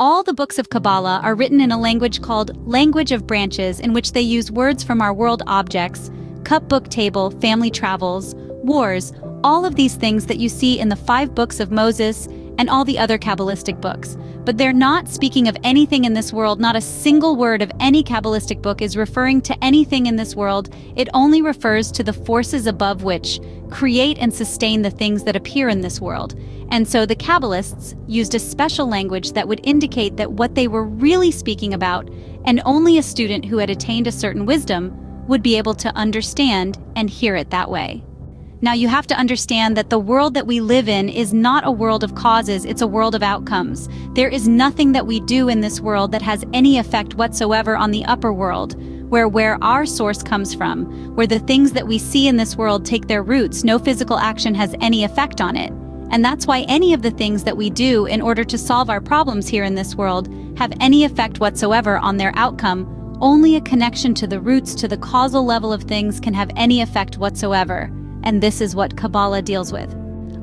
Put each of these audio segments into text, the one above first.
All the books of Kabbalah are written in a language called language of branches, in which they use words from our world objects, cup book table, family travels, wars, all of these things that you see in the 5 books of Moses and all the other Kabbalistic books. But they're not speaking of anything in this world. Not a single word of any Kabbalistic book is referring to anything in this world. It only refers to the forces above which create and sustain the things that appear in this world. And so the Kabbalists used a special language that would indicate that what they were really speaking about, and only a student who had attained a certain wisdom would be able to understand and hear it that way. Now you have to understand that the world that we live in is not a world of causes, it's a world of outcomes. There is nothing that we do in this world that has any effect whatsoever on the upper world, where our source comes from, where the things that we see in this world take their roots. No physical action has any effect on it. And that's why any of the things that we do in order to solve our problems here in this world have any effect whatsoever on their outcome. Only a connection to the roots, to the causal level of things, can have any effect whatsoever. And this is what Kabbalah deals with.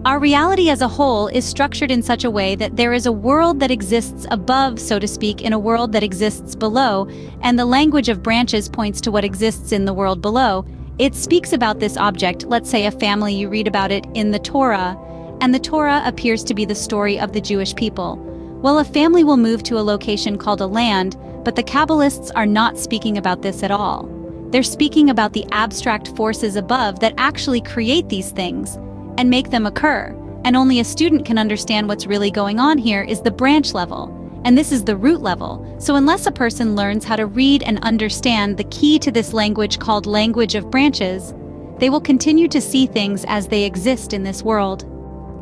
Our reality as a whole is structured in such a way that there is a world that exists above, so to speak, in a world that exists below, and the language of branches points to what exists in the world below. It speaks about this object, let's say a family. You read about it in the Torah, and the Torah appears to be the story of the Jewish people. Well, a family will move to a location called a land, but the Kabbalists are not speaking about this at all. They're speaking about the abstract forces above that actually create these things and make them occur. And only a student can understand what's really going on here is the branch level. And this is the root level. So unless a person learns how to read and understand the key to this language called language of branches, they will continue to see things as they exist in this world.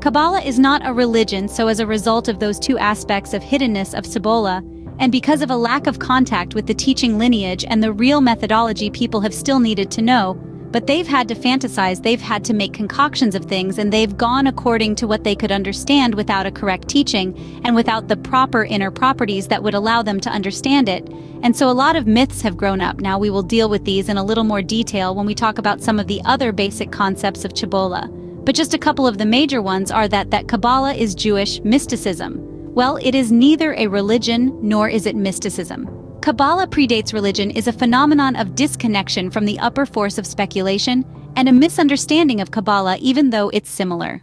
Kabbalah is not a religion, so as a result of those 2 aspects of hiddenness of Kabbalah, and because of a lack of contact with the teaching lineage and the real methodology, people have still needed to know, but they've had to fantasize, they've had to make concoctions of things, and they've gone according to what they could understand without a correct teaching and without the proper inner properties that would allow them to understand it. And so a lot of myths have grown up. Now we will deal with these in a little more detail when we talk about some of the other basic concepts of Kabbalah. But just a couple of the major ones are that Kabbalah is Jewish mysticism. Well, it is neither a religion nor is it mysticism. Kabbalah predates religion, is a phenomenon of disconnection from the upper force of speculation and a misunderstanding of Kabbalah, even though it's similar.